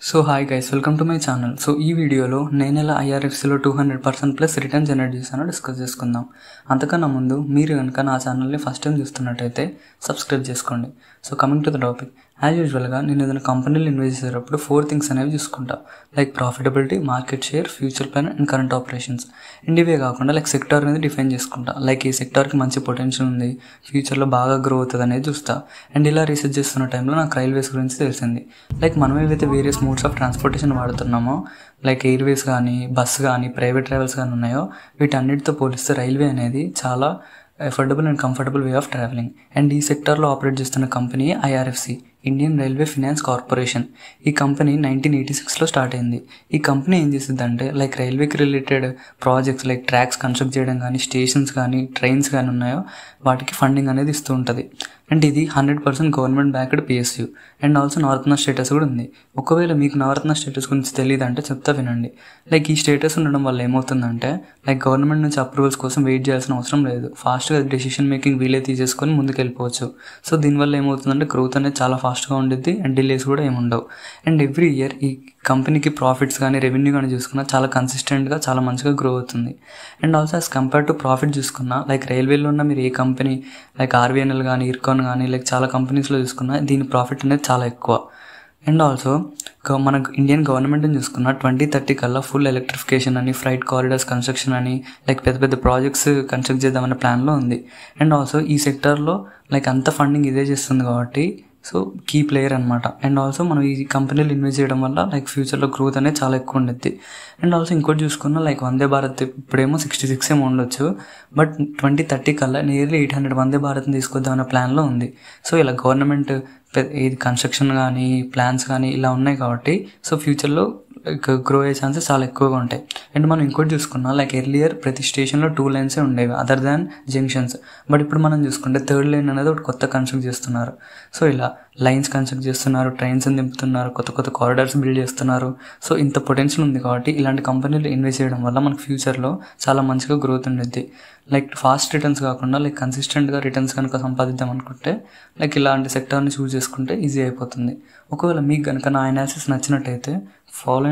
So hi guys, welcome to my channel. So ఈ వీడియోలో నేను ఎలా ఐఆర్ఎఫ్సిలో 200% ప్లస్ రిటర్న్ జనరేట్ చేశానో డిస్కస్ చేసుకుందాం. అంతకన్నా ముందు మీరు కనుక నా ఛానల్ని ఫస్ట్ టైం చూస్తున్నట్టయితే సబ్స్క్రైబ్ చేసుకోండి. So coming to the topic, as యూజువల్గా నేను ఏదైనా కంపెనీలో ఇన్వెస్ట్ చేసేటప్పుడు 4 థింగ్స్ అనేవి చూసుకుంటా. Like profitability, market share, future plan and current operations. And ఇవే కాకుండా లైక్ సెక్టార్ అనేది డిఫైన్ చేసుకుంటా. లైక్ ఈ సెక్టార్కి మంచి పొటెన్షియల్ ఉంది, ఫ్యూచర్లో బాగా గ్రో అవుతుంది అనేది చూస్తా. అండ్ ఇలా రీసెర్చ్ చేస్తున్న టైంలో నాకు రైల్వేస్ గురించి తెలిసింది. లైక్ మనం ఏవైతే వేరియస్ మోడ్స్ ఆఫ్ ట్రాన్స్పోర్టేషన్ వాడుతున్నామో, లైక్ ఎయిర్వేస్ కానీ, బస్ కానీ, ప్రైవేట్ ట్రావెల్స్ కానీ ఉన్నాయో, వీటన్నిటితో పోలిస్తే రైల్వే అనేది చాలా affordable and comfortable way of travelling. And ఈ సెక్టార్లో ఆపరేట్ చేస్తున్న company IRFC, Indian railway finance corporation. ఈ కంపెనీ 1986లో స్టార్ట్ అయింది. ఈ కంపెనీ ఏం చేస్తుందంటే లైక్ రైల్వేకి related projects like tracks construct చేయడం కానీ, స్టేషన్స్ కానీ, ట్రైన్స్ కానీ ఉన్నాయో వాటికి ఫండింగ్ అనేది ఇస్తూ ఉంటుంది. అండ్ ఇది 100% government backed PSU. And also Navratna status కూడా ఉంది. ఒకవేళ మీకు నవరత్న స్టేటస్ గురించి తెలియదు అంటే చెప్తా వినండి. లైక్ ఈ స్టేటస్ ఉండడం వల్ల ఏమవుతుందంటే లైక్ గవర్నమెంట్ నుంచి అప్రూవల్స్ కోసం వెయిట్ చేయాల్సిన అవసరం లేదు. ఫాస్ట్గా డెసిషన్ మేకింగ్ వీలే తీసేసుకొని ముందుకు వెళ్ళిపోవచ్చు. సో దీనివల్ల ఏమవుతుందంటే గ్రోత్ అనేది చాలా ఫాస్ట్గా ఉండిద్ది అండ్ డిలేస్ కూడా ఏముండవు. అండ్ ఎవ్రీ ఇయర్ ఈ కంపెనీకి ప్రాఫిట్స్ కానీ, రెవెన్యూ కానీ చూసుకున్నా చాలా కన్సిస్టెంట్గా చాలా మంచిగా గ్రో అవుతుంది. And also as compare to profit చూసుకున్నా లైక్ రైల్వేలో ఉన్న మీరు ఏ కంపెనీ లైక్ ఆర్వీఎన్ఎల్ కానీ, ఇర్కాన్ కానీ, లైక్ చాలా కంపెనీస్లో చూసుకున్నా దీని ప్రాఫిట్ అనేది చాలా ఎక్కువ. అండ్ ఆల్సో మన ఇండియన్ గవర్నమెంట్ని చూసుకున్న 2030 కల్లా ఫుల్ ఎలక్ట్రిఫికేషన్ అని, ఫ్రైట్ కారిడార్స్ కన్స్ట్రక్షన్ అని, లైక్ పెద్ద పెద్ద ప్రాజెక్ట్స్ కన్స్ట్రక్ట్ చేద్దామనే ప్లాన్లో ఉంది. అండ్ ఆల్సో ఈ సెక్టార్లో లైక్ అంత ఫండింగ్ ఇదే చేస్తుంది కాబట్టి సో కీ ప్లేయర్ అనమాట. అండ్ ఆల్సో మనం ఈ కంపెనీలు ఇన్వెస్ట్ చేయడం వల్ల లైక్ ఫ్యూచర్లో గ్రోత్ అనేది చాలా ఎక్కువ ఉండేది. అండ్ ఆల్సో ఇంకోటి చూసుకున్నా లైక్ వందే భారత్ ఇప్పుడేమో 66 ఏమో ఉండొచ్చు, బట్ 2030 కల్లా నియర్లీ 800 వందే భారత్ని తీసుకొద్దామనే ప్లాన్లో ఉంది. సో ఇలా గవర్నమెంట్ ఇది కన్స్ట్రక్షన్ కానీ, ప్లాన్స్ కానీ ఇలా ఉన్నాయి కాబట్టి సో ఫ్యూచర్లో గ్రో అయ్యే ఛాన్సెస్ చాలా ఎక్కువగా ఉంటాయి. అండ్ మనం ఇంకోటి చూసుకున్నా లైక్ ఎర్లియర్ ప్రతి స్టేషన్లో 2 లైన్సే ఉండేవి అదర్ దాన్ జంక్షన్స్. బట్ ఇప్పుడు మనం చూసుకుంటే 3rd లైన్ అనేది ఒకటి కొత్త కన్స్ట్రక్ట్ చేస్తున్నారు. సో ఇలా లైన్స్ కన్స్ట్రక్ట్ చేస్తున్నారు, ట్రైన్స్ దింపుతున్నారు, కొత్త కొత్త కారిడార్స్ బిల్డ్ చేస్తున్నారు. సో ఇంత పొటెన్షియల్ ఉంది కాబట్టి ఇలాంటి కంపెనీలు ఇన్వెస్ట్ చేయడం వల్ల మనకు ఫ్యూచర్లో చాలా మంచిగా గ్రోత్ ఉండేది. లైక్ ఫాస్ట్ రిటర్న్స్ కాకుండా లైక్ కన్సిస్టెంట్గా రిటర్న్స్ కనుక సంపాదిద్దాం అనుకుంటే లైక్ ఇలాంటి సెక్టార్ని చూస్ చేసుకుంటే ఈజీ అయిపోతుంది. ఒకవేళ మీకు కనుక నా అనాలిసిస్ నచ్చినట్టయితే ఫాలో